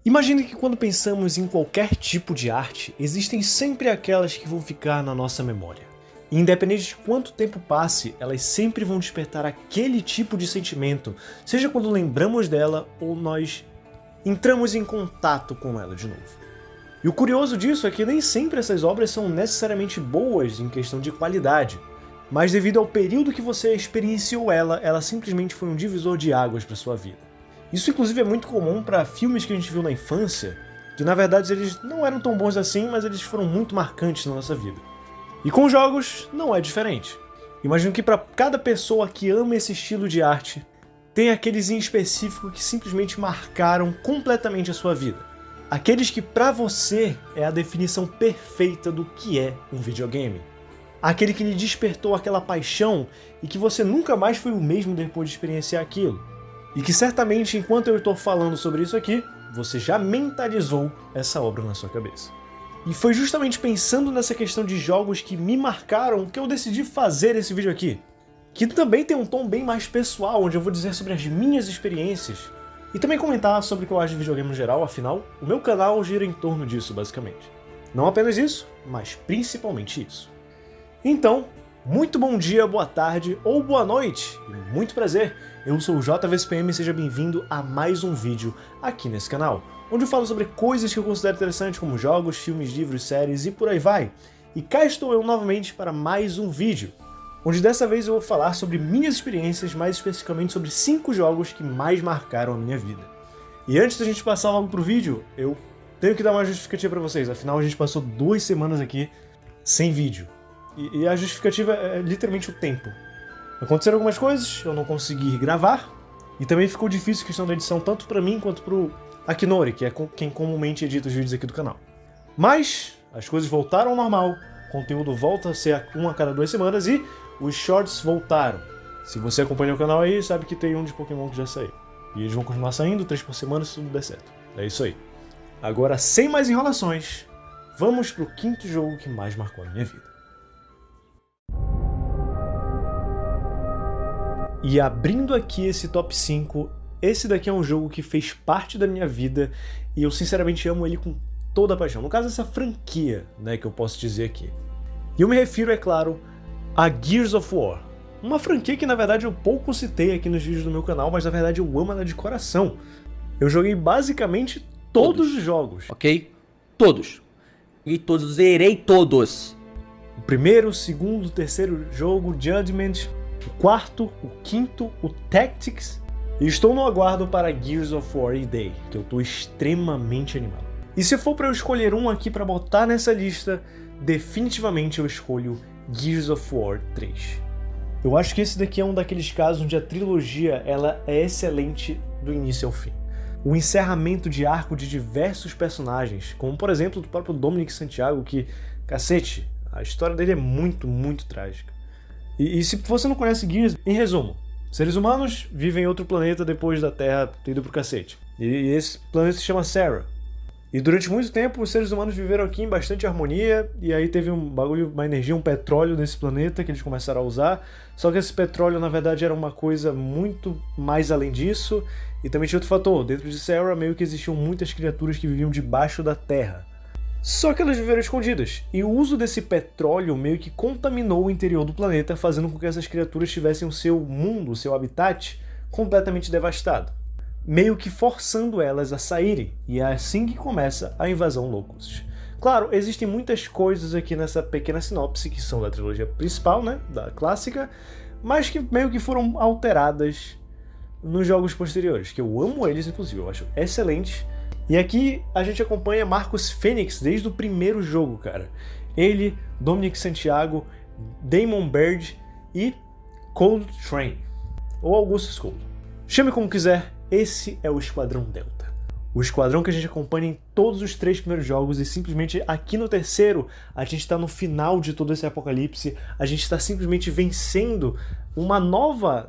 Imagine que quando pensamos em qualquer tipo de arte, existem sempre aquelas que vão ficar na nossa memória. E independente de quanto tempo passe, elas sempre vão despertar aquele tipo de sentimento, seja quando lembramos dela ou nós entramos em contato com ela de novo. E o curioso disso é que nem sempre essas obras são necessariamente boas em questão de qualidade, mas devido ao período que você experienciou ela simplesmente foi um divisor de águas para sua vida. Isso inclusive é muito comum para filmes que a gente viu na infância, que na verdade eles não eram tão bons assim, mas eles foram muito marcantes na nossa vida. E com jogos não é diferente. Imagino que para cada pessoa que ama esse estilo de arte, tem aqueles em específico que simplesmente marcaram completamente a sua vida. Aqueles que para você é a definição perfeita do que é um videogame. Aquele que lhe despertou aquela paixão e que você nunca mais foi o mesmo depois de experienciar aquilo. E que certamente, enquanto eu estou falando sobre isso aqui, você já mentalizou essa obra na sua cabeça. E foi justamente pensando nessa questão de jogos que me marcaram que eu decidi fazer esse vídeo aqui. Que também tem um tom bem mais pessoal, onde eu vou dizer sobre as minhas experiências. E também comentar sobre o que eu acho de videogame no geral, afinal, o meu canal gira em torno disso, basicamente. Não apenas isso, mas principalmente isso. Então, muito bom dia, boa tarde ou boa noite, e muito prazer, eu sou o JVSPM e seja bem-vindo a mais um vídeo aqui nesse canal, onde eu falo sobre coisas que eu considero interessantes como jogos, filmes, livros, séries e por aí vai. E cá estou eu novamente para mais um vídeo, onde dessa vez eu vou falar sobre minhas experiências, mais especificamente sobre 5 jogos que mais marcaram a minha vida. E antes da gente passar logo pro vídeo, eu tenho que dar uma justificativa para vocês, afinal a gente passou 2 semanas aqui sem vídeo. E a justificativa é literalmente o tempo. Aconteceram algumas coisas, eu não consegui gravar, e também ficou difícil a questão da edição, tanto pra mim quanto pro Akinori, que é quem comumente edita os vídeos aqui do canal. Mas as coisas voltaram ao normal, o conteúdo volta a ser um a cada 2 semanas e os shorts voltaram. Se você acompanha o canal aí, sabe que tem um de Pokémon que já saiu. E eles vão continuar saindo 3 por semana se tudo der certo. É isso aí. Agora, sem mais enrolações, vamos pro 5º jogo que mais marcou a minha vida. E abrindo aqui esse top 5, esse daqui é um jogo que fez parte da minha vida e eu sinceramente amo ele com toda a paixão. No caso, essa franquia, né, que eu posso dizer aqui. E eu me refiro, é claro, a Gears of War. Uma franquia que na verdade eu pouco citei aqui nos vídeos do meu canal, mas na verdade eu amo ela de coração. Eu joguei basicamente todos os jogos. Ok? Todos. E todos, zerei todos. O primeiro, o segundo, o terceiro jogo, Judgment, o 4º, o 5º, o Tactics, e estou no aguardo para Gears of War E-Day, que eu estou extremamente animado. E se for para eu escolher um aqui para botar nessa lista, definitivamente eu escolho Gears of War 3. Eu acho que esse daqui é um daqueles casos onde a trilogia ela é excelente do início ao fim. O encerramento de arco de diversos personagens, como por exemplo do próprio Dominic Santiago, que, cacete, a história dele é muito, muito trágica. E se você não conhece Gears, em resumo, seres humanos vivem em outro planeta depois da Terra ter ido pro cacete. E esse planeta se chama Serra. E durante muito tempo os seres humanos viveram aqui em bastante harmonia, e aí teve um bagulho, uma energia, um petróleo desse planeta que eles começaram a usar. Só que esse petróleo na verdade era uma coisa muito mais além disso, e também tinha outro fator, dentro de Serra meio que existiam muitas criaturas que viviam debaixo da Terra. Só que elas viveram escondidas, e o uso desse petróleo meio que contaminou o interior do planeta, fazendo com que essas criaturas tivessem o seu mundo, o seu habitat, completamente devastado, meio que forçando elas a saírem, e é assim que começa a invasão Locust. Claro, existem muitas coisas aqui nessa pequena sinopse, que são da trilogia principal, né, da clássica, mas que meio que foram alteradas nos jogos posteriores, que eu amo eles, inclusive, eu acho excelentes. E aqui a gente acompanha Marcus Phoenix desde o primeiro jogo, cara. Ele, Dominic Santiago, Damon Baird e Cold Train, ou Augustus Cold. Chame como quiser, esse é o Esquadrão Delta. O esquadrão que a gente acompanha em todos os 3 primeiros jogos, e simplesmente aqui no terceiro a gente está no final de todo esse apocalipse, a gente está simplesmente vencendo uma nova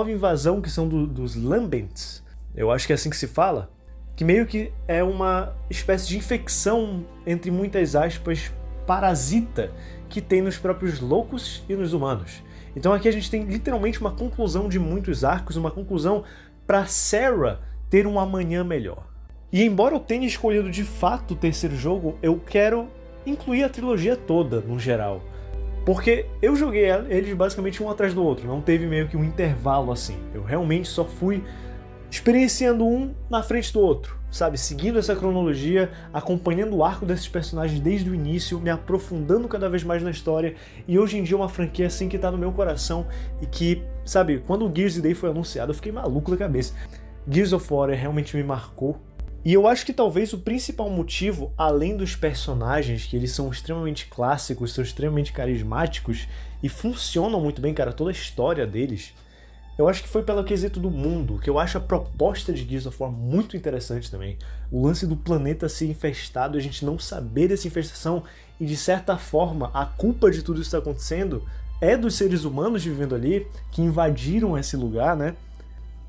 invasão que são dos Lambents. Eu acho que é assim que se fala. Que meio que é uma espécie de infecção, entre muitas aspas, parasita, que tem nos próprios Locusts e nos humanos. Então aqui a gente tem literalmente uma conclusão de muitos arcos, uma conclusão para Serra ter um amanhã melhor. E embora eu tenha escolhido de fato o terceiro jogo, eu quero incluir a trilogia toda, no geral. Porque eu joguei eles basicamente um atrás do outro, não teve meio que um intervalo assim. Eu realmente só fui experienciando um na frente do outro, sabe? Seguindo essa cronologia, acompanhando o arco desses personagens desde o início, me aprofundando cada vez mais na história, e hoje em dia é uma franquia assim que tá no meu coração e que, sabe, quando o Gears Day foi anunciado eu fiquei maluco da cabeça. Gears of War realmente me marcou. E eu acho que talvez o principal motivo, além dos personagens, que eles são extremamente clássicos, são extremamente carismáticos e funcionam muito bem, cara, toda a história deles, eu acho que foi pelo quesito do mundo, que eu acho a proposta de Gears of War muito interessante também. O lance do planeta ser infestado, a gente não saber dessa infestação e, de certa forma, a culpa de tudo isso que está acontecendo é dos seres humanos vivendo ali, que invadiram esse lugar, né?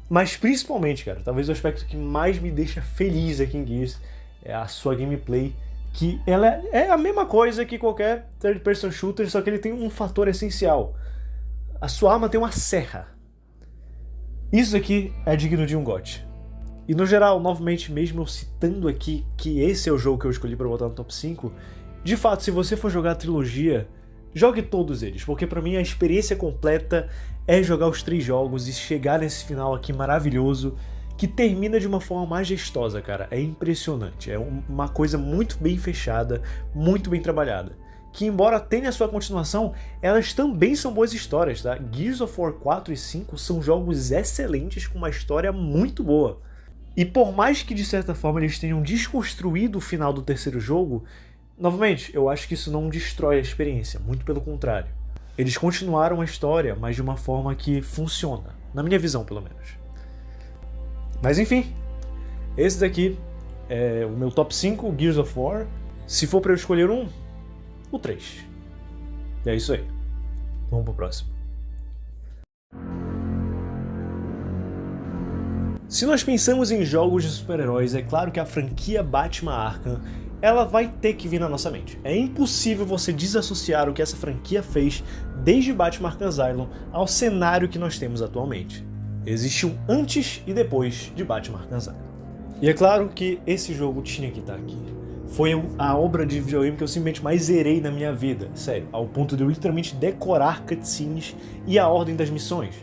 Mas principalmente, cara, talvez o aspecto que mais me deixa feliz aqui em Gears é a sua gameplay, que ela é a mesma coisa que qualquer third-person shooter, só que ele tem um fator essencial. A sua arma tem uma serra. Isso aqui é digno de um GOT. E no geral, novamente, mesmo eu citando aqui que esse é o jogo que eu escolhi para botar no top 5, de fato, se você for jogar a trilogia, jogue todos eles, porque pra mim a experiência completa é jogar os 3 jogos e chegar nesse final aqui maravilhoso, que termina de uma forma majestosa, cara. É impressionante, é uma coisa muito bem fechada, muito bem trabalhada. Que embora tenha sua continuação, elas também são boas histórias, tá? Gears of War 4 e 5 são jogos excelentes com uma história muito boa. E por mais que de certa forma eles tenham desconstruído o final do terceiro jogo, novamente, eu acho que isso não destrói a experiência, muito pelo contrário. Eles continuaram a história, mas de uma forma que funciona, na minha visão pelo menos. Mas enfim, esse daqui é o meu top 5 Gears of War. Se for pra eu escolher um, o 3. E é isso aí. Vamos pro próximo. Se nós pensamos em jogos de super-heróis, é claro que a franquia Batman Arkham ela vai ter que vir na nossa mente. É impossível você desassociar o que essa franquia fez desde Batman Arkham Asylum ao cenário que nós temos atualmente. Existe um antes e depois de Batman Arkham Asylum. E é claro que esse jogo tinha que estar aqui. Foi a obra de videogame que eu simplesmente mais zerei na minha vida, sério, ao ponto de eu literalmente decorar cutscenes e a ordem das missões.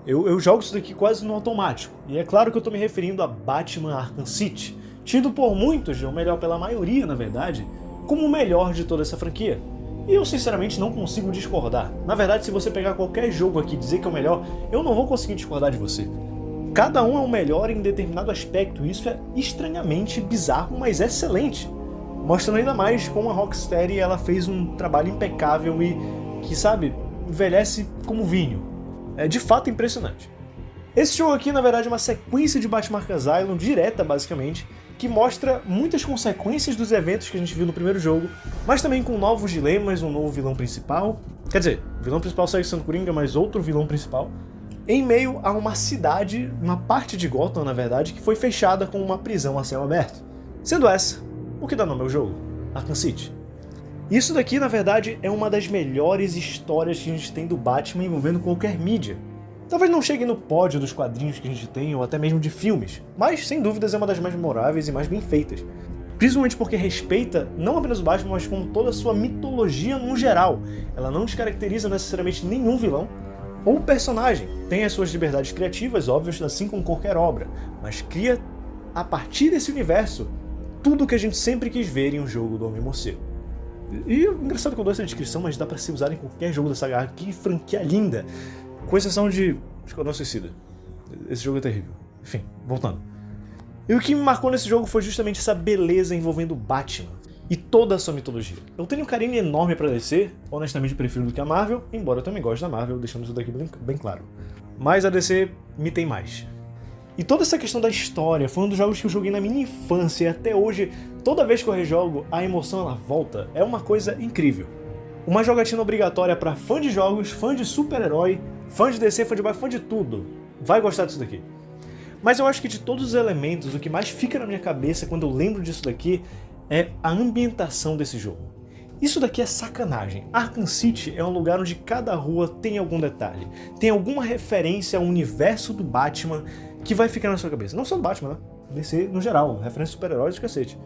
Eu jogo isso daqui quase no automático, e é claro que eu tô me referindo a Batman Arkham City, tido por muitos, ou melhor, pela maioria na verdade, como o melhor de toda essa franquia. E eu sinceramente não consigo discordar. Na verdade, se você pegar qualquer jogo aqui e dizer que é o melhor, eu não vou conseguir discordar de você. Cada um é o melhor em determinado aspecto, e isso é estranhamente bizarro, mas excelente. Mostrando ainda mais como a Rocksteady ela fez um trabalho impecável e que, sabe, envelhece como vinho. É de fato impressionante. Esse jogo aqui, na verdade, é uma sequência de Batman Arkham Asylum direta, basicamente, que mostra muitas consequências dos eventos que a gente viu no primeiro jogo, mas também com novos dilemas, um novo vilão principal. Quer dizer, o vilão principal segue sendo Coringa, mas outro vilão principal. Em meio a uma cidade, uma parte de Gotham, na verdade, que foi fechada com uma prisão a céu aberto. Sendo essa o que dá nome ao jogo, Arkham City. Isso daqui, na verdade, é uma das melhores histórias que a gente tem do Batman envolvendo qualquer mídia. Talvez não chegue no pódio dos quadrinhos que a gente tem, ou até mesmo de filmes, mas sem dúvidas é uma das mais memoráveis e mais bem feitas. Principalmente porque respeita não apenas o Batman, mas como toda a sua mitologia no geral. Ela não descaracteriza necessariamente nenhum vilão ou personagem. Tem as suas liberdades criativas, óbvias, assim como qualquer obra, mas cria, a partir desse universo, tudo o que a gente sempre quis ver em um jogo do Homem-Morcego. E engraçado que eu dou essa descrição, mas dá pra ser usado em qualquer jogo da saga. Que franquia linda! Com exceção de Esquadrão Suicida. Esse jogo é terrível. Enfim, voltando. E o que me marcou nesse jogo foi justamente essa beleza envolvendo o Batman e toda a sua mitologia. Eu tenho um carinho enorme pra DC, honestamente prefiro do que a Marvel, embora eu também goste da Marvel, deixando isso daqui bem claro. Mas a DC me tem mais. E toda essa questão da história foi um dos jogos que eu joguei na minha infância e até hoje, toda vez que eu rejogo, a emoção ela volta. É uma coisa incrível. Uma jogatina obrigatória pra fã de jogos, fã de super-herói, fã de DC, fã de Batman, fã de tudo. Vai gostar disso daqui. Mas eu acho que de todos os elementos, o que mais fica na minha cabeça quando eu lembro disso daqui é a ambientação desse jogo. Isso daqui é sacanagem. Arkham City é um lugar onde cada rua tem algum detalhe, tem alguma referência ao universo do Batman que vai ficar na sua cabeça. Não só do Batman, né? DC no geral, referência a super-heróis de cacete.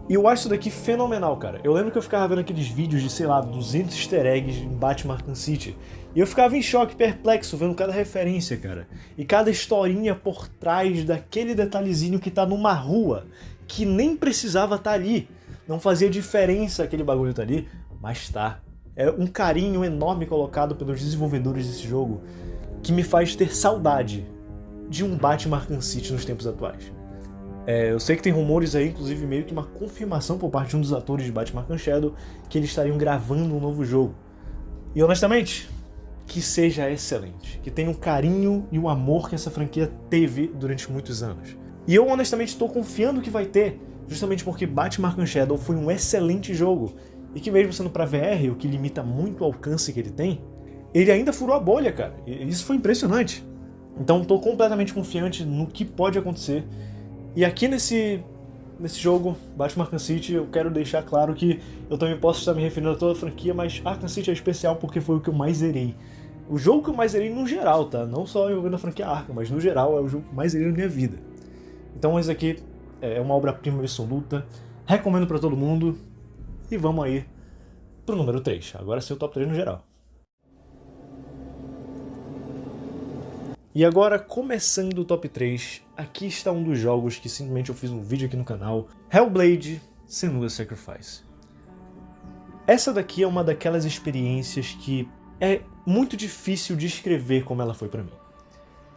E eu acho isso daqui fenomenal, cara. Eu lembro que eu ficava vendo aqueles vídeos de, sei lá, 200 easter eggs em Batman Arkham City. E eu ficava em choque, perplexo, vendo cada referência, cara. E cada historinha por trás daquele detalhezinho que tá numa rua, que nem precisava estar ali. Não fazia diferença aquele bagulho tá ali, mas tá. É um carinho enorme colocado pelos desenvolvedores desse jogo, que me faz ter saudade de um Batman Arkham City nos tempos atuais. Eu sei que tem rumores aí, inclusive meio que uma confirmação por parte de um dos atores de Batman Arkham Shadow, que eles estariam gravando um novo jogo. E honestamente, que seja excelente, que tenha o carinho e o amor que essa franquia teve durante muitos anos. E eu honestamente estou confiando que vai ter, justamente porque Batman Arkham Shadow foi um excelente jogo, e que mesmo sendo para VR, o que limita muito o alcance que ele tem, ele ainda furou a bolha, cara. E isso foi impressionante. Então estou completamente confiante no que pode acontecer. E aqui nesse jogo, Batman Arkham City, eu quero deixar claro que eu também posso estar me referindo a toda a franquia, mas Arkham City é especial porque foi o que eu mais zerei. O jogo que eu mais zerei no geral, tá? Não só envolvendo a franquia Arkham, mas no geral é o jogo que eu mais zerei na minha vida. Então esse aqui é uma obra-prima absoluta, recomendo pra todo mundo, e vamos aí pro número 3. Agora sim o top 3 no geral. E agora, começando o top 3, aqui está um dos jogos que simplesmente eu fiz um vídeo aqui no canal, Hellblade: Senua's Sacrifice. Essa daqui é uma daquelas experiências que é muito difícil descrever como ela foi pra mim.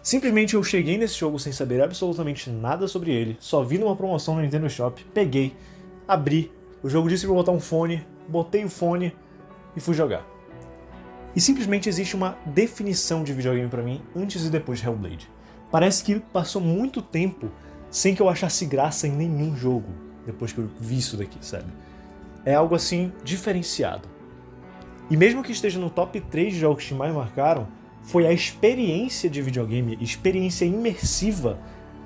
Simplesmente eu cheguei nesse jogo sem saber absolutamente nada sobre ele, só vi numa promoção no Nintendo Shop, peguei, abri, o jogo disse pra eu botar um fone, botei o fone e fui jogar. E simplesmente existe uma definição de videogame pra mim antes e depois de Hellblade. Parece que passou muito tempo sem que eu achasse graça em nenhum jogo, depois que eu vi isso daqui, sabe? É algo assim, diferenciado. E mesmo que esteja no top 3 de jogos que mais marcaram, foi a experiência de videogame, experiência imersiva,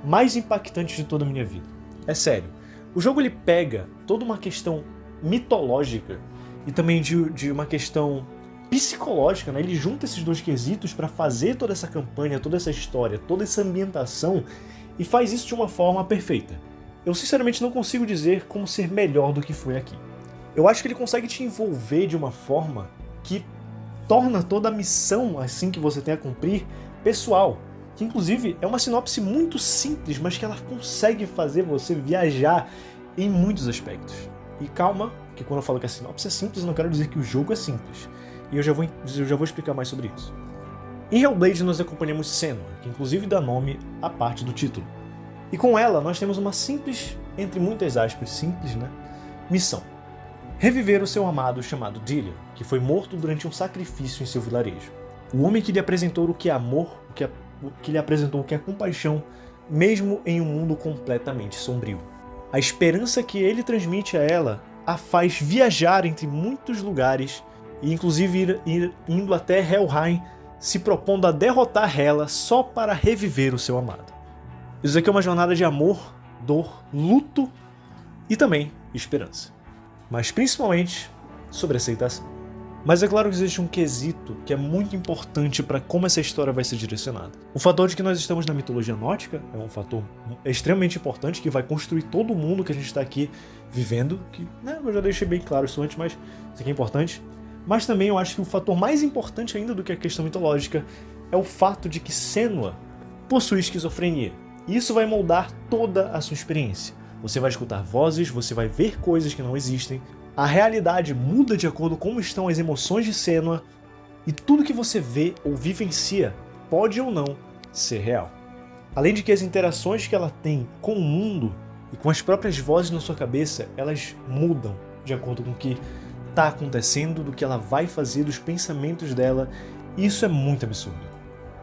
mais impactante de toda a minha vida. É sério, o jogo ele pega toda uma questão mitológica e também de uma questão psicológica, né? Ele junta esses dois quesitos para fazer toda essa campanha, toda essa história, toda essa ambientação e faz isso de uma forma perfeita. Eu sinceramente não consigo dizer como ser melhor do que foi aqui. Eu acho que ele consegue te envolver de uma forma que torna toda a missão assim que você tem a cumprir pessoal, que inclusive é uma sinopse muito simples, mas que ela consegue fazer você viajar em muitos aspectos. E calma, que quando eu falo que a sinopse é simples, eu não quero dizer que o jogo é simples. E eu já vou explicar mais sobre isso. Em Hellblade nós acompanhamos Senua, que inclusive dá nome à parte do título. E com ela nós temos uma simples, entre muitas aspas, simples, né, missão. Reviver o seu amado chamado Dillion, que foi morto durante um sacrifício em seu vilarejo. O homem que lhe apresentou o que é amor, que lhe apresentou o que é compaixão, mesmo em um mundo completamente sombrio. A esperança que ele transmite a ela a faz viajar entre muitos lugares e inclusive indo até Helheim, se propondo a derrotar ela só para reviver o seu amado. Isso aqui é uma jornada de amor, dor, luto e também esperança. Mas principalmente sobre aceitação. Mas é claro que existe um quesito que é muito importante para como essa história vai ser direcionada. O fator de que nós estamos na mitologia nórdica é um fator extremamente importante que vai construir todo o mundo que a gente está aqui vivendo, que né, eu já deixei bem claro isso antes, mas isso aqui é importante. Mas também eu acho que o fator mais importante ainda do que a questão mitológica é o fato de que Senua possui esquizofrenia. E isso vai moldar toda a sua experiência. Você vai escutar vozes, você vai ver coisas que não existem, a realidade muda de acordo com como estão as emoções de Senua, e tudo que você vê ou vivencia pode ou não ser real. Além de que as interações que ela tem com o mundo e com as próprias vozes na sua cabeça, elas mudam de acordo com o que está acontecendo, do que ela vai fazer, dos pensamentos dela, e isso é muito absurdo.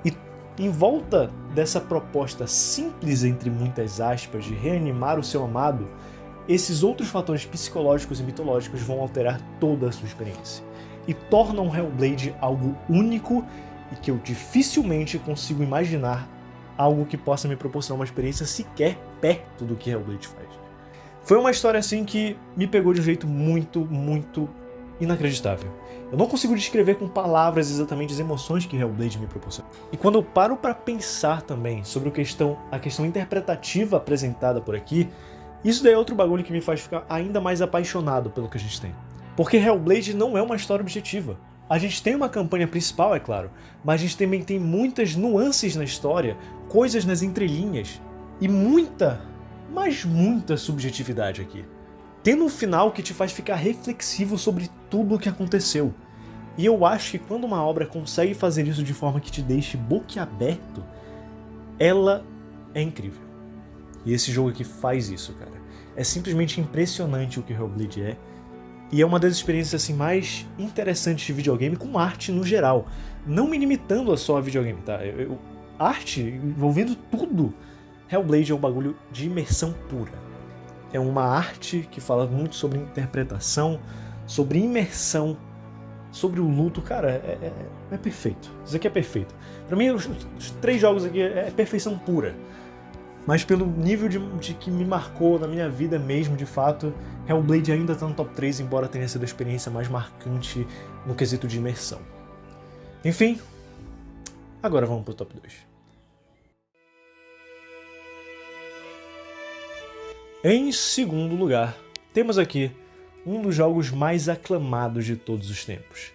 E em volta dessa proposta simples, entre muitas aspas, de reanimar o seu amado, esses outros fatores psicológicos e mitológicos vão alterar toda a sua experiência e tornam Hellblade algo único e que eu dificilmente consigo imaginar algo que possa me proporcionar uma experiência sequer perto do que Hellblade faz. Foi uma história assim que me pegou de um jeito muito, muito inacreditável. Eu não consigo descrever com palavras exatamente as emoções que Hellblade me proporciona. E quando eu paro para pensar também sobre a questão interpretativa apresentada por aqui, isso daí é outro bagulho que me faz ficar ainda mais apaixonado pelo que a gente tem. Porque Hellblade não é uma história objetiva. A gente tem uma campanha principal, é claro, mas a gente também tem muitas nuances na história, coisas nas entrelinhas e muita, mas muita subjetividade aqui. Tendo um final que te faz ficar reflexivo sobre tudo o que aconteceu. E eu acho que quando uma obra consegue fazer isso de forma que te deixe boquiaberto, ela é incrível. E esse jogo aqui faz isso, cara. É simplesmente impressionante o que Hellblade é. E é uma das experiências assim, mais interessantes de videogame com arte no geral. Não me limitando a só a videogame, tá? Arte envolvendo tudo. Hellblade é um bagulho de imersão pura. É uma arte que fala muito sobre interpretação, sobre imersão, sobre o luto. Cara, é perfeito. Isso aqui é perfeito. Pra mim, os 3 jogos aqui é perfeição pura. Mas pelo nível de que me marcou na minha vida mesmo, de fato, Hellblade ainda tá no top 3, embora tenha sido a experiência mais marcante no quesito de imersão. Enfim, agora vamos pro top 2. Em segundo lugar, temos aqui um dos jogos mais aclamados de todos os tempos,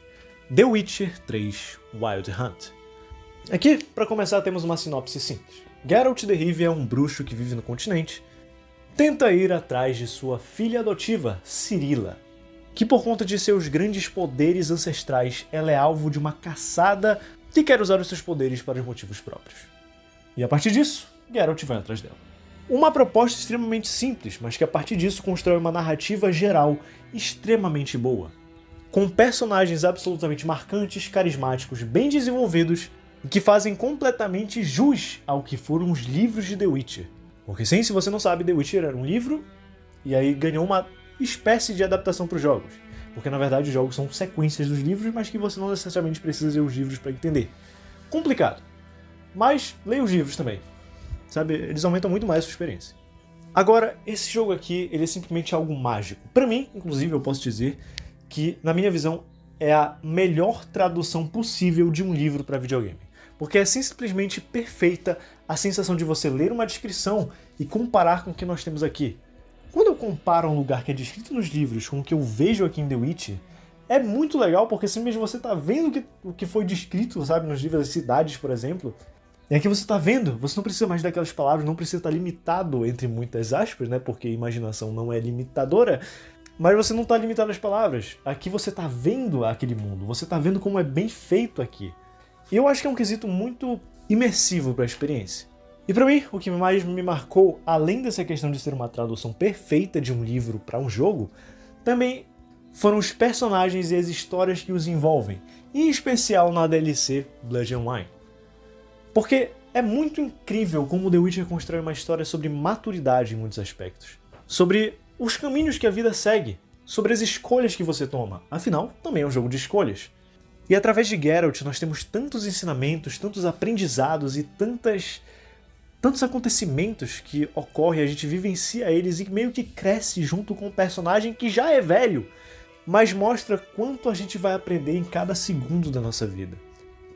The Witcher 3 Wild Hunt. Aqui, para começar, temos uma sinopse simples. Geralt de Rivia é um bruxo que vive no continente, tenta ir atrás de sua filha adotiva, Cirilla, que por conta de seus grandes poderes ancestrais, ela é alvo de uma caçada que quer usar os seus poderes para os motivos próprios. E a partir disso, Geralt vai atrás dela. Uma proposta extremamente simples, mas que a partir disso constrói uma narrativa geral extremamente boa, com personagens absolutamente marcantes, carismáticos, bem desenvolvidos e que fazem completamente jus ao que foram os livros de The Witcher. Porque sim, se você não sabe, The Witcher era um livro e aí ganhou uma espécie de adaptação para os jogos. Porque na verdade os jogos são sequências dos livros, mas que você não necessariamente precisa ler os livros para entender. Complicado. Mas leia os livros também. Sabe, eles aumentam muito mais a sua experiência. Agora, esse jogo aqui, ele é simplesmente algo mágico. Para mim, inclusive, eu posso dizer que, na minha visão, é a melhor tradução possível de um livro para videogame. Porque é simplesmente perfeita a sensação de você ler uma descrição e comparar com o que nós temos aqui. Quando eu comparo um lugar que é descrito nos livros com o que eu vejo aqui em The Witcher, é muito legal porque simplesmente você tá vendo o que foi descrito, sabe, nos livros das cidades, por exemplo. E aqui você tá vendo, você não precisa mais daquelas palavras, não precisa estar limitado entre muitas aspas, né, porque a imaginação não é limitadora, mas você não tá limitado às palavras. Aqui você tá vendo aquele mundo, você tá vendo como é bem feito aqui. E eu acho que é um quesito muito imersivo para a experiência. E para mim, o que mais me marcou, além dessa questão de ser uma tradução perfeita de um livro para um jogo, também foram os personagens e as histórias que os envolvem, em especial na DLC Blood and Wine. Porque é muito incrível como The Witcher constrói uma história sobre maturidade em muitos aspectos, sobre os caminhos que a vida segue, sobre as escolhas que você toma. Afinal, também é um jogo de escolhas. E através de Geralt nós temos tantos ensinamentos, tantos aprendizados e tantos acontecimentos que ocorrem, a gente vivencia eles e meio que cresce junto com um personagem que já é velho, mas mostra quanto a gente vai aprender em cada segundo da nossa vida.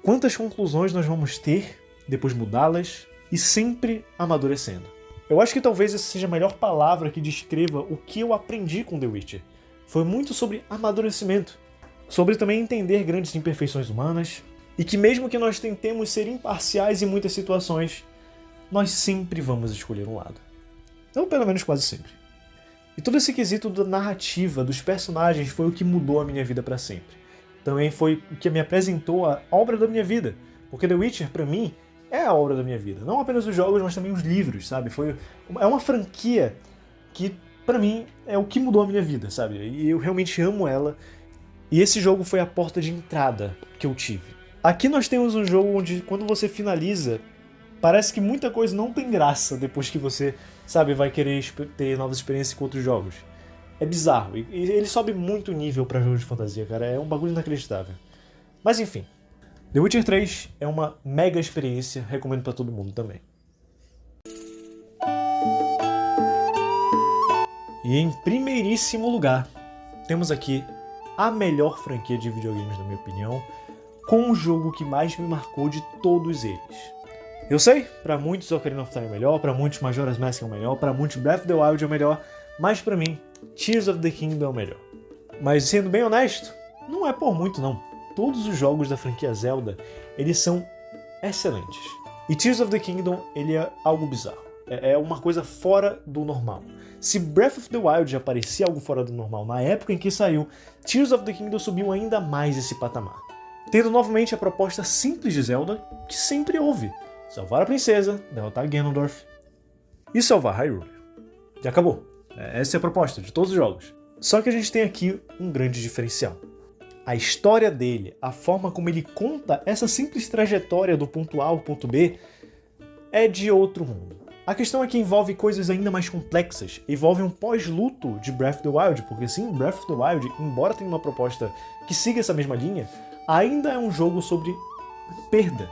Quantas conclusões nós vamos ter, depois mudá-las e sempre amadurecendo. Eu acho que talvez essa seja a melhor palavra que descreva o que eu aprendi com The Witcher. Foi muito sobre amadurecimento. Sobre também entender grandes imperfeições humanas, e que mesmo que nós tentemos ser imparciais em muitas situações, nós sempre vamos escolher um lado. Ou pelo menos quase sempre. E todo esse quesito da narrativa, dos personagens, foi o que mudou a minha vida para sempre. Também foi o que me apresentou a obra da minha vida. Porque The Witcher, para mim, é a obra da minha vida. Não apenas os jogos, mas também os livros, sabe? É uma franquia que, para mim, é o que mudou a minha vida, sabe? E eu realmente amo ela. E esse jogo foi a porta de entrada que eu tive. Aqui nós temos um jogo onde, quando você finaliza, parece que muita coisa não tem graça depois que você, sabe, vai querer ter novas experiências com outros jogos. É bizarro. E ele sobe muito o nível pra jogos de fantasia, cara. É um bagulho inacreditável. Mas enfim. The Witcher 3 é uma mega experiência. Recomendo pra todo mundo também. E em primeiríssimo lugar, temos aqui a melhor franquia de videogames, na minha opinião, com o jogo que mais me marcou de todos eles. Eu sei, pra muitos Ocarina of Time é melhor, pra muitos Majora's Mask é o melhor, pra muitos Breath of the Wild é o melhor, mas pra mim, Tears of the Kingdom é o melhor. Mas sendo bem honesto, não é por muito não. Todos os jogos da franquia Zelda, eles são excelentes. E Tears of the Kingdom, ele é algo bizarro. É uma coisa fora do normal. Se Breath of the Wild já parecia algo fora do normal na época em que saiu, Tears of the Kingdom subiu ainda mais esse patamar. Tendo novamente a proposta simples de Zelda, que sempre houve. Salvar a princesa, derrotar Ganondorf e salvar Hyrule. E acabou. Essa é a proposta de todos os jogos. Só que a gente tem aqui um grande diferencial. A história dele, a forma como ele conta essa simples trajetória do ponto A ao ponto B, é de outro mundo. A questão é que envolve coisas ainda mais complexas, envolve um pós-luto de Breath of the Wild, porque sim, Breath of the Wild, embora tenha uma proposta que siga essa mesma linha, ainda é um jogo sobre perda.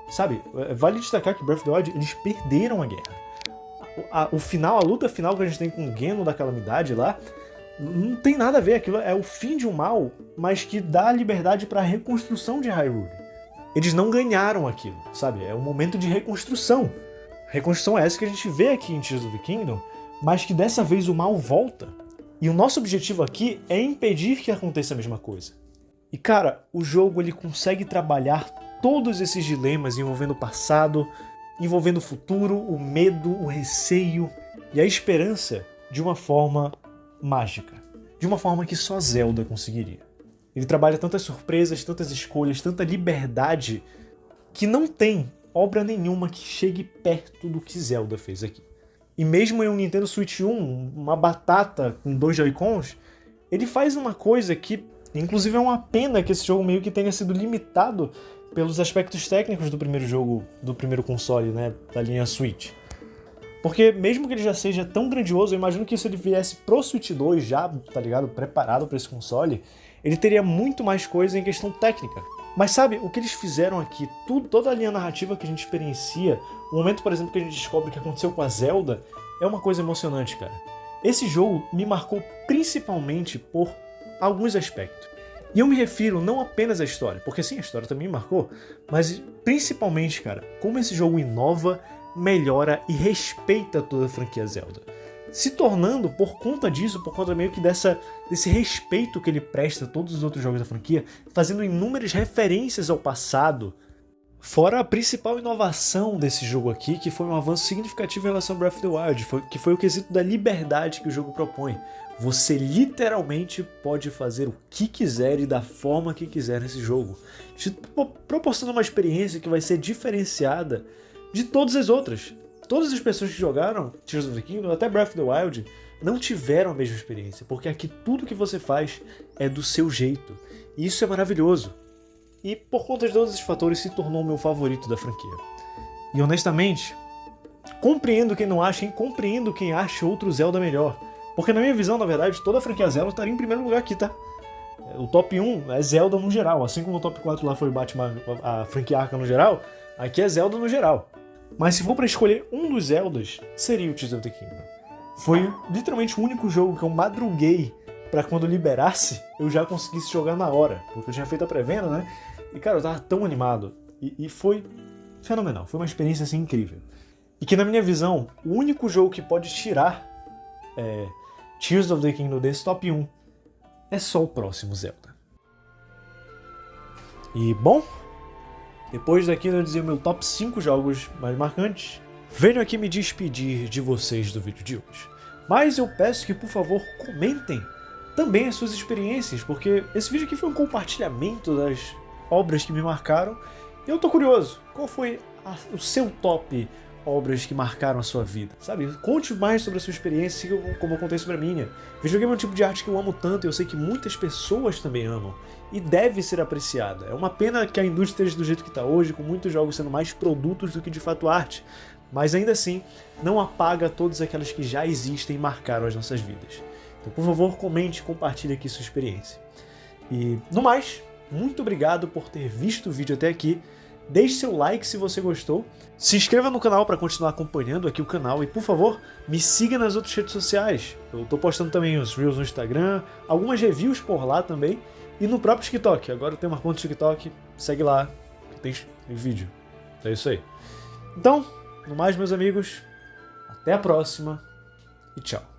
Sabe, vale destacar que Breath of the Wild, eles perderam a guerra. O final, a luta final que a gente tem com o Geno da Calamidade lá, não tem nada a ver, aquilo é o fim de um mal, mas que dá liberdade para a reconstrução de Hyrule. Eles não ganharam aquilo, sabe, é um momento de reconstrução. Reconstrução é essa que a gente vê aqui em Tears of the Kingdom, mas que dessa vez o mal volta. E o nosso objetivo aqui é impedir que aconteça a mesma coisa. E cara, o jogo ele consegue trabalhar todos esses dilemas envolvendo o passado, envolvendo o futuro, o medo, o receio e a esperança de uma forma mágica. De uma forma que só Zelda conseguiria. Ele trabalha tantas surpresas, tantas escolhas, tanta liberdade que não tem obra nenhuma que chegue perto do que Zelda fez aqui. E mesmo em um Nintendo Switch 1, uma batata com 2 Joy-Cons, ele faz uma coisa que, inclusive é uma pena que esse jogo meio que tenha sido limitado pelos aspectos técnicos do primeiro jogo, do primeiro console, né, da linha Switch. Porque mesmo que ele já seja tão grandioso, eu imagino que se ele viesse pro Switch 2 já, tá ligado, preparado para esse console, ele teria muito mais coisa em questão técnica. Mas sabe, o que eles fizeram aqui, toda a linha narrativa que a gente experiencia, o momento, por exemplo, que a gente descobre o que aconteceu com a Zelda, é uma coisa emocionante, cara. Esse jogo me marcou principalmente por alguns aspectos. E eu me refiro não apenas à história, porque sim, a história também me marcou, mas principalmente, cara, como esse jogo inova, melhora e respeita toda a franquia Zelda. Se tornando, por conta disso, por conta meio que desse respeito que ele presta a todos os outros jogos da franquia, fazendo inúmeras referências ao passado, fora a principal inovação desse jogo aqui, que foi um avanço significativo em relação a Breath of the Wild, que foi o quesito da liberdade que o jogo propõe. Você literalmente pode fazer o que quiser e da forma que quiser nesse jogo, te proporcionando uma experiência que vai ser diferenciada de todas as outras. Todas as pessoas que jogaram Tears of the Kingdom, até Breath of the Wild, não tiveram a mesma experiência, porque aqui tudo que você faz é do seu jeito. E isso é maravilhoso. E por conta de todos esses fatores se tornou o meu favorito da franquia. E honestamente, compreendo quem não acha e compreendo quem acha outro Zelda melhor. Porque na minha visão, na verdade, toda a franquia Zelda estaria em primeiro lugar aqui, tá? O top 1 é Zelda no geral, assim como o top 4 lá foi Batman, a franquia Arkham no geral, aqui é Zelda no geral. Mas se for pra escolher um dos Zeldas, seria o Tears of the Kingdom. Foi literalmente o único jogo que eu madruguei pra quando liberasse, eu já conseguisse jogar na hora. Porque eu tinha feito a pré-venda, né? E cara, eu tava tão animado. E foi fenomenal, foi uma experiência assim incrível. E que na minha visão, o único jogo que pode tirar Tears of the Kingdom desse top 1 é só o próximo Zelda. E bom, depois daqui eu dizer o meu top 5 jogos mais marcantes, venho aqui me despedir de vocês do vídeo de hoje. Mas eu peço que, por favor, comentem também as suas experiências, porque esse vídeo aqui foi um compartilhamento das obras que me marcaram, e eu tô curioso, qual foi o seu top obras que marcaram a sua vida, sabe? Conte mais sobre a sua experiência, como eu contei sobre a minha. Videogame é um tipo de arte que eu amo tanto e eu sei que muitas pessoas também amam, e deve ser apreciada. É uma pena que a indústria esteja do jeito que está hoje, com muitos jogos sendo mais produtos do que de fato arte, mas ainda assim, não apaga todas aquelas que já existem e marcaram as nossas vidas. Então, por favor, comente e compartilhe aqui sua experiência. E, no mais, muito obrigado por ter visto o vídeo até aqui. deixe seu like se você gostou, se inscreva no canal para continuar acompanhando aqui o canal e, por favor, me siga nas outras redes sociais. Eu tô postando também os Reels no Instagram, algumas reviews por lá também, e no próprio TikTok. Agora eu tenho uma conta no TikTok, segue lá, que tem vídeo. É isso aí. Então, no mais, meus amigos, até a próxima e tchau.